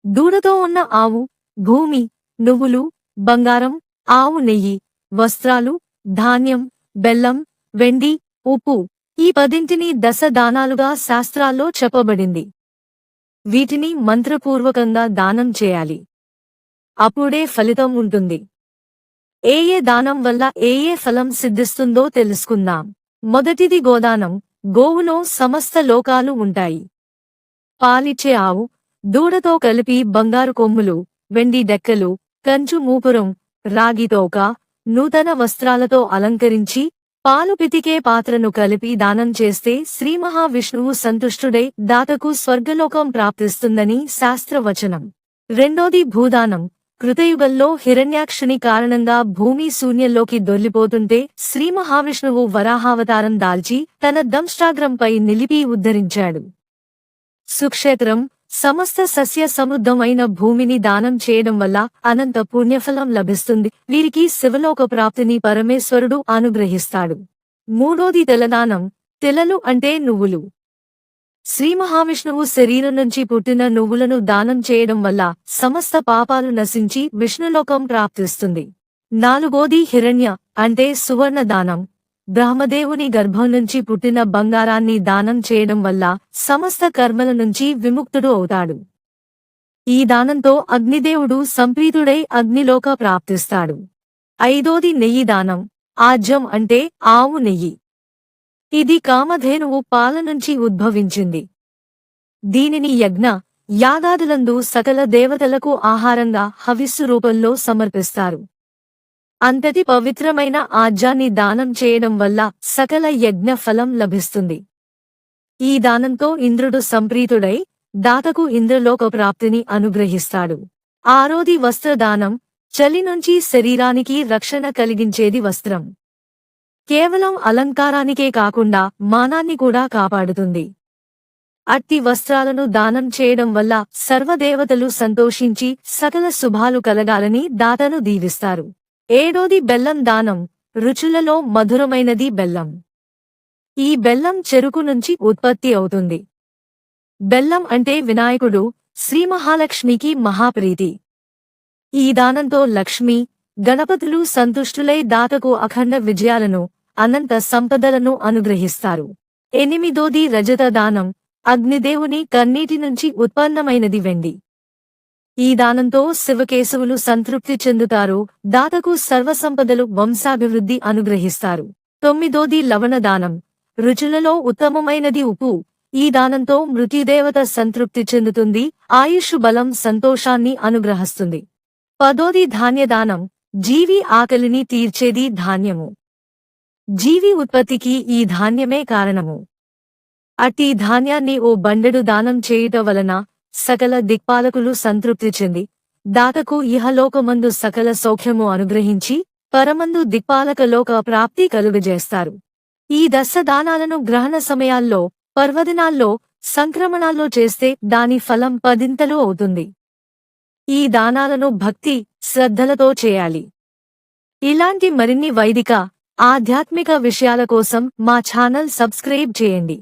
దూడతో ఉన్న ఆవు, భూమి, నువ్వులు, బంగారం, ఆవు నెయ్యి, వస్త్రాలు, ధాన్యం, బెల్లం, వెండి, ఉప్పు ఈ 10ంటిని దశ దానాలుగా శాస్త్రాల్లో చెప్పబడింది. వీటిని మంత్రపూర్వకంగా దానం చేయాలి. అప్పుడే ఫలితం ఉంటుంది. ఏ దానం వల్ల ఏ ఫలం సిద్ధిస్తుందో తెలుసుకుందాం. మొదటిది గోదానం. గోవులో సమస్త లోకాలు ఉంటాయి. పాలిచ్చే ఆవు, దూడతో కలిపి బంగారు కొమ్ములు, వెండి డెక్కలు, కంచు మూపురం, రాగి తోక, నూతన వస్త్రాలతో అలంకరించి పాలు పితికే పాత్రను కలిపి దానం చేస్తే శ్రీ మహావిష్ణువు సంతుష్టుడై దాతకు స్వర్గలోకం ప్రాప్తిస్తుందని శాస్త్రవచనం. రెండోది భూదానం. కృతయుగంలో హిరణ్యాక్షుని కారణంగా భూమి శూన్యంలోకి దొర్లిపోతుంటే శ్రీ మహావిష్ణువు వరాహావతారం దాల్చి తన దంష్ట్రాగ్రంపై నిలిపి ఉద్ధరించాడు. సుక్షేత్రం. సమస్త సస్య సమృద్ధమైన భూమిని దానం చేయడం వల్ల అనంత పుణ్యఫలం లభిస్తుంది. వీరికి శివలోక ప్రాప్తిని పరమేశ్వరుడు అనుగ్రహిస్తాడు. మూడోది తెలదానం. తెలలు అంటే నువ్వులు. శ్రీ మహావిష్ణువు శరీరం నుంచి పుట్టిన నువ్వులను దానం చేయడం వల్ల సమస్త పాపాలు నశించి విష్ణులోకం ప్రాప్తిస్తుంది. నాలుగోది హిరణ్య అంటే సువర్ణ దానం. బ్రహ్మదేవుని గర్భం నుంచి పుట్టిన బంగారాన్ని దానం చేయడం వల్ల సమస్త కర్మల నుంచి విముక్తుడు అవుతాడు. ఈ దానంతో అగ్నిదేవుడు సంప్రీతుడై అగ్నిలోక ప్రాప్తిస్తాడు. ఐదోది నెయ్యి దానం. ఆజ్యం అంటే ఆవు నెయ్యి. ఇది కామధేనువు పాల నుంచి ఉద్భవించింది. దీనిని యజ్ఞ, యాగాదులందు సకల దేవతలకు ఆహారంగా హవిస్సు రూపంలో సమర్పిస్తారు. అంతటి పవిత్రమైన ఆజ్యాన్ని దానం చేయడం వల్ల సకల యజ్ఞ ఫలం లభిస్తుంది. ఈ దానంతో ఇంద్రుడు సంప్రీతుడై దాతకు ఇంద్రలోక ప్రాప్తిని అనుగ్రహిస్తాడు. ఆరోది వస్త్రదానం. చలి నుంచి శరీరానికి రక్షణ కలిగించేది వస్త్రం. కేవలం అలంకారానికే కాకుండా మానాన్ని కూడా కాపాడుతుంది. అట్టి వస్త్రాలను దానం చేయడం వల్ల సర్వదేవతలు సంతోషించి సకల శుభాలు కలగాలని దాతను దీవిస్తారు. ఏడోది బెల్లం దానం. రుచులలో మధురమైనది బెల్లం. ఈ బెల్లం చెరుకు నుంచి ఉత్పత్తి అవుతుంది. బెల్లం అంటే వినాయకుడు, శ్రీ మహాలక్ష్మికి మహాప్రీతి. ఈ దానంతో లక్ష్మి, గణపతులు సంతుష్టులై దాతకు అఖండ విజయాలను, అనంత సంపదలను అనుగ్రహిస్తారు. ఎనిమిదోది రజత దానం. అగ్నిదేవుని కన్నీటి నుంచి ఉత్పన్నమైనది వెండి. ఈ దానంతో శివకేశవులు సంతృప్తి చెందుతారు. దాతకు సర్వసంపదలు, వంశాభివృద్ధి అనుగ్రహిస్తారు. తొమ్మిదోది లవణ దానం. రుచులలో ఉత్తమమైనది ఉప్పు. ఈ దానంతో మృత్యుదేవత సంతృప్తి చెందుతుంది. ఆయుష్ బలం, సంతోషాన్ని అనుగ్రహిస్తుంది. పదోది ధాన్యదానం. జీవి ఆకలిని తీర్చేది ధాన్యము. జీవి ఉత్పత్తికి ఈ ధాన్యమే కారణము. అట్టి ధాన్యాన్ని ఓ బండెడు దానం చేయుట వలన సకల దిక్పాలకులు సంతృప్తి చెంది దాతకు ఇహలోకమందు సకల సౌఖ్యము అనుగ్రహించి పరమందు దిక్పాలక లోక ప్రాప్తి కలుగజేస్తారు. ఈ దశ దానాలను గ్రహణ సమయాల్లో, పర్వదినాల్లో, సంక్రమణాల్లో చేస్తే దాని ఫలం 10ంతలు అవుతుంది. ఈ దానాలను భక్తి, శ్రద్ధలతో చేయాలి. ఇలాంటి మరిన్ని వైదిక, ఆధ్యాత్మిక విషయాల కోసం మా ఛానల్ సబ్స్క్రైబ్ చేయండి.